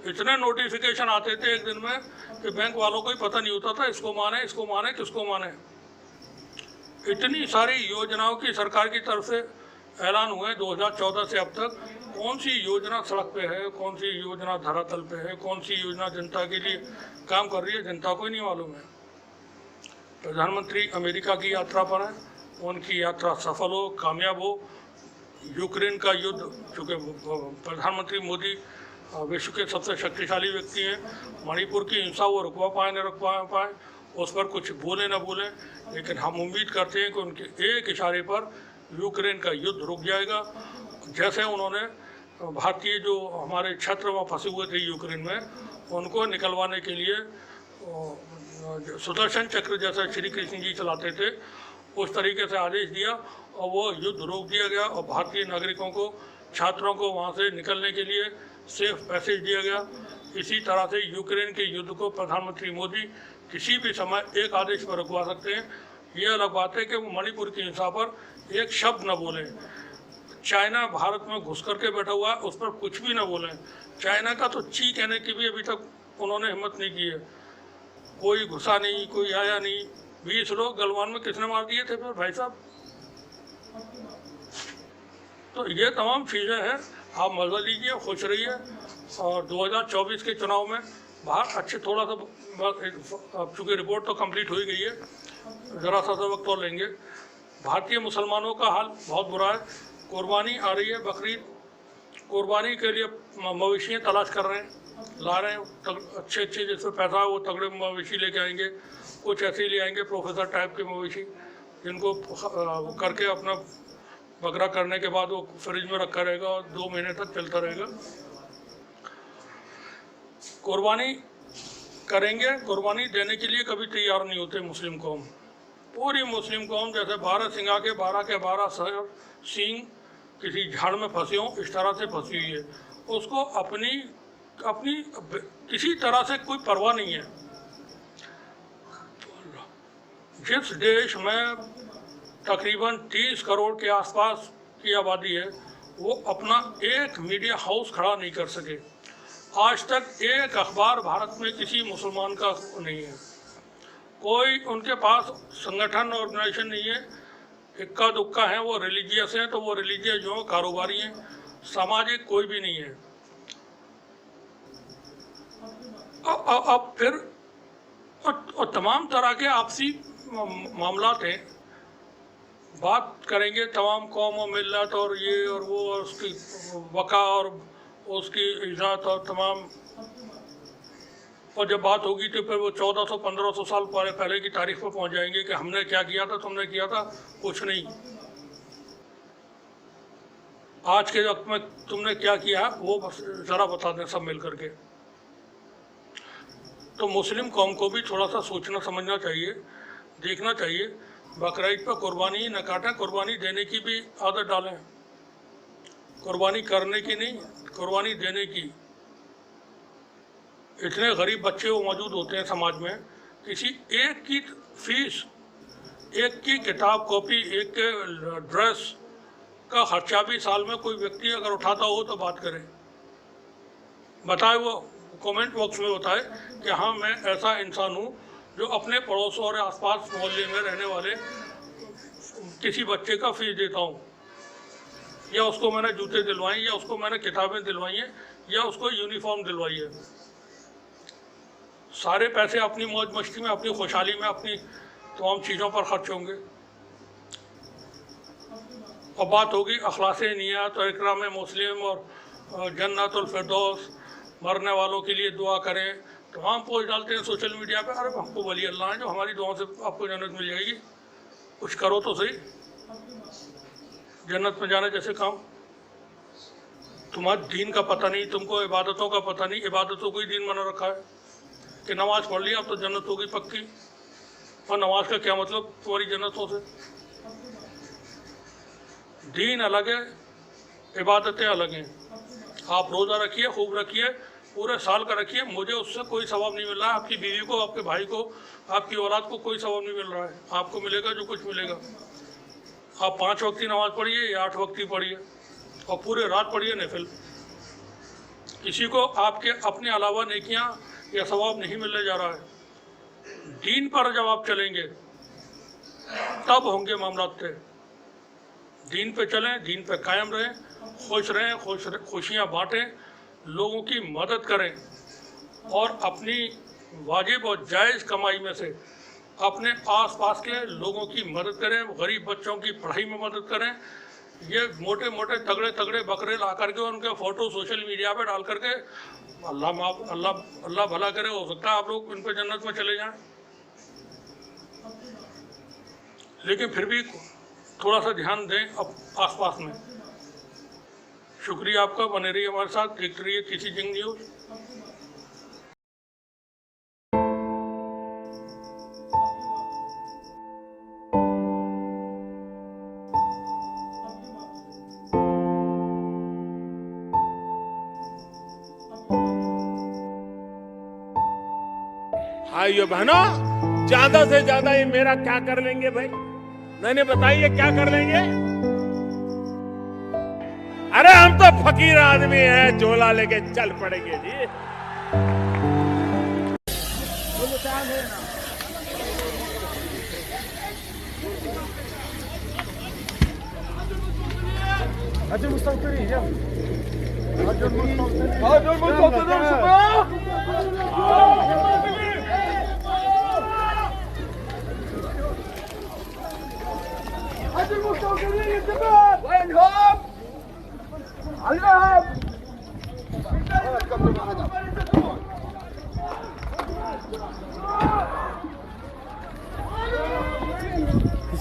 इतने नोटिफिकेशन आते थे एक दिन में कि बैंक वालों को ही पता नहीं होता था इसको माने किसको माने। इतनी सारी योजनाओं की सरकार की तरफ से ऐलान हुए 2014 से अब तक। कौन सी योजना सड़क पे है, कौन सी योजना धरातल पे है, कौन सी योजना जनता के लिए काम कर रही है, जनता को ही नहीं मालूम है। प्रधानमंत्री अमेरिका की यात्रा पर है, उनकी यात्रा सफल हो, कामयाब हो। यूक्रेन का युद्ध, चूँकि प्रधानमंत्री मोदी विश्व के सबसे शक्तिशाली व्यक्ति हैं, मणिपुर की हिंसा वो रुकवा पाए न रुकवा पाए, उस पर कुछ बोले न बोले, लेकिन हम उम्मीद करते हैं कि उनके एक इशारे पर यूक्रेन का युद्ध रुक जाएगा। जैसे उन्होंने भारतीय जो हमारे छात्र वहाँ फंसे हुए थे यूक्रेन में, उनको निकलवाने के लिए सुदर्शन चक्र जैसा श्री कृष्ण जी चलाते थे, उस तरीके से आदेश दिया और वो युद्ध रोक दिया गया और भारतीय नागरिकों को, छात्रों को वहाँ से निकलने के लिए सेफ पैसेज दिया गया। इसी तरह से यूक्रेन के युद्ध को प्रधानमंत्री मोदी किसी भी समय एक आदेश पर रुकवा सकते हैं। ये अलग बात है कि वो मणिपुर की हिंसा पर एक शब्द न बोलें। चाइना भारत में घुस करके बैठा हुआ है, उस पर कुछ भी न बोलें। चाइना का तो ची कहने की भी अभी तक उन्होंने हिम्मत नहीं की है। कोई घुसा नहीं, कोई आया नहीं। 20 लोग गलवान में किसने मार दिए थे फिर भाई साहब? तो ये तमाम चीज़ें हैं। आप मजा लीजिए, खुश रहिए और 2024 के चुनाव में बाहर अच्छे थोड़ा सा, अब चूँकि रिपोर्ट तो कंप्लीट हो ही गई है, ज़रा सा वक्त और लेंगे। भारतीय मुसलमानों का हाल बहुत बुरा है। कुर्बानी आ रही है, बकरीद, कुर्बानी के लिए मवेशियाँ तलाश कर रहे हैं, ला रहे हैं अच्छे जिसमें पैसा है वो तगड़े मवेशी लेके आएंगे। कुछ ऐसे ही ले आएंगे प्रोफेसर टाइप के मवेशी, जिनको करके अपना बकरा करने के बाद वो फ्रिज में रखा रहेगा और 2 महीने तक चलता रहेगा। कुर्बानी करेंगे, कुर्बानी देने के लिए कभी तैयार नहीं होते मुस्लिम कौम। पूरी मुस्लिम कौम जैसे 12 सिंगा के 12 के 12 सींग किसी झाड़ में फंसे हों, इस तरह से फंसी हुई है। उसको अपनी किसी तरह से कोई परवाह नहीं है। जिस देश में तकरीबन 30 करोड़ के आसपास की आबादी है, वो अपना एक मीडिया हाउस खड़ा नहीं कर सके। आज तक एक अखबार भारत में किसी मुसलमान का नहीं है। कोई उनके पास संगठन ऑर्गेनाइजेशन नहीं है। इक्का दुक्का हैं, वो रिलीजियस हैं तो वो रिलीजियस जो कारोबारी हैं, सामाजिक कोई भी नहीं है। अब फिर और तमाम तरह के आपसी मामलात हैं। बात करेंगे तमाम कौम और मिल्लत और ये और वो और उसकी वक़ा और उसकी इज़्ज़त और तमाम, और जब बात होगी तो फिर वो 1400-1500 साल पहले की तारीख पर पहुंच जाएंगे कि हमने क्या किया था, तुमने किया था, कुछ नहीं। आज के वक्त में तुमने क्या किया वो बस ज़रा बता दें सब मिल करके। तो मुस्लिम कौम को भी थोड़ा सा सोचना समझना चाहिए, देखना चाहिए। बकरीद पर कुर्बानी ही न काटें, कुर्बानी देने की भी आदत डालें। कुर्बानी करने की नहीं, कुर्बानी देने की। इतने गरीब बच्चे वो मौजूद होते हैं समाज में, किसी एक की फीस, एक की किताब कॉपी, एक के ड्रेस का खर्चा भी साल में कोई व्यक्ति अगर उठाता हो तो बात करें, बताए, वो कमेंट बॉक्स में बताए कि हाँ मैं ऐसा इंसान हूँ जो अपने पड़ोसों और आसपास मोहल्ले में रहने वाले किसी बच्चे का फीस देता हूँ, या उसको मैंने जूते दिलवाए, या उसको मैंने किताबें दिलवाई हैं, या उसको यूनिफॉर्म दिलवाई है। सारे पैसे अपनी मौज मस्ती में, अपनी खुशहाली में, अपनी तमाम चीज़ों पर खर्च होंगे। और बात होगी अखलास नियत और इकराम मुस्लिम और जन्नतुल फिरदौस, मरने वालों के लिए दुआ करें। तमाम पोस्ट डालते हैं सोशल मीडिया पे, अरे हमको वली अल्लाह है जो हमारी दुआओं से आपको जन्नत मिल जाएगी। कुछ करो तो सही, जन्नत में जाने जैसे काम। तुम्हारे दीन का पता नहीं, तुमको इबादतों का पता नहीं। इबादतों को ही दीन बना रखा है कि नमाज पढ़ लिया अब तो जन्नत होगी पक्की। और नमाज का क्या मतलब तुम्हारी जन्नतों से? दीन अलग है, इबादतें अलग हैं। आप रोज़ा रखिए, खूब रखिए, पूरे साल का रखिए, मुझे उससे कोई सवाब नहीं मिल रहा है। आपकी बीवी को, आपके भाई को, आपकी औलाद को कोई सवाब नहीं मिल रहा है। आपको मिलेगा जो कुछ मिलेगा। आप 5 वक्त की नमाज पढ़िए या 8 वक्त की पढ़िए और पूरे रात पढ़िए नफिल। किसी को आपके अपने अलावा नेकियां या सवाब नहीं मिलने जा रहा है। दीन पर जब आप चलेंगे तब होंगे मामला तय। दीन पे चलें, दीन पे कायम रहें, खुश रहें, खुशियाँ बांटें, लोगों की मदद करें और अपनी वाजिब और जायज़ कमाई में से अपने आसपास के लोगों की मदद करें। गरीब बच्चों की पढ़ाई में मदद करें। ये मोटे मोटे तगड़े तगड़े बकरे ला करके उनके फ़ोटो सोशल मीडिया पे डाल करके अल्लाह भला करे, हो सकता है आप लोग इन पर जन्नत में चले जाएं। लेकिन फिर भी थोड़ा सा ध्यान दें अब आसपास में। शुक्रिया आपका, बने रहिए हमारे साथ, देखते रहिए TC जिंग न्यूज़। भाइयों बहनों, ज्यादा से ज्यादा ये मेरा क्या कर लेंगे भाई? मैंने बताइए क्या कर लेंगे? अरे हम तो फकीर आदमी हैं, झोला लेके चल पड़ेंगे जी।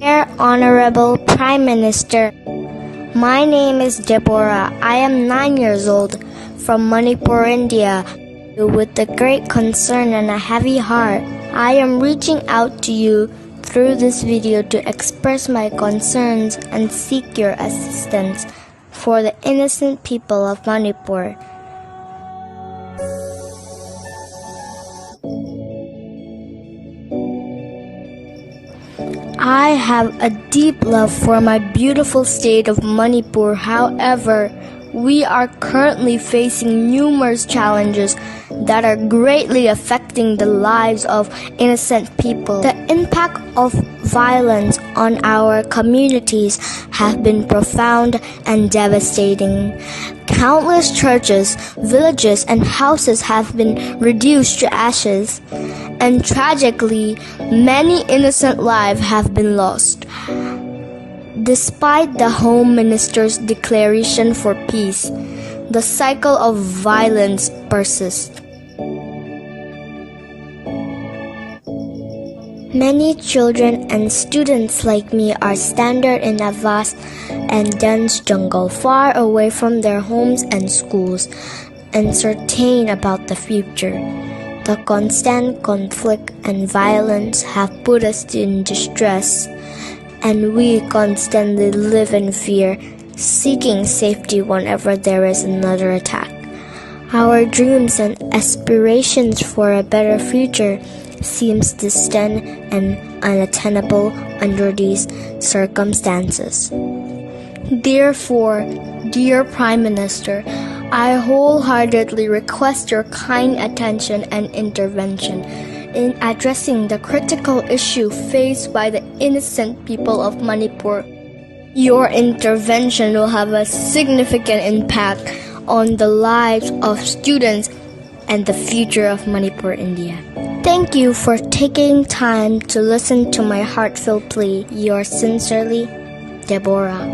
Dear Honorable Prime Minister, my name is Deborah. I am 9 years old from Manipur, India. With a great concern and a heavy heart, I am reaching out to you through this video to express my concerns and seek your assistance for the innocent people of Manipur. I have a deep love for my beautiful state of Manipur. However, we are currently facing numerous challenges that are greatly affecting the lives of innocent people. The impact of violence on our communities have been profound and devastating. Countless churches, villages, and houses have been reduced to ashes, and tragically, many innocent lives have been lost. Despite the Home Minister's declaration for peace, the cycle of violence persists. Many children and students like me are stranded in a vast and dense jungle far away from their homes and schools, uncertain about the future. The constant conflict and violence have put us in distress, and we constantly live in fear, seeking safety whenever there is another attack. Our dreams and aspirations for a better future seems distant and unattainable under these circumstances. Therefore, dear Prime Minister, I wholeheartedly request your kind attention and intervention in addressing the critical issue faced by the innocent people of Manipur. Your intervention will have a significant impact on the lives of students and the future of Manipur, India. Thank you for taking time to listen to my heartfelt plea. Yours sincerely, Deborah.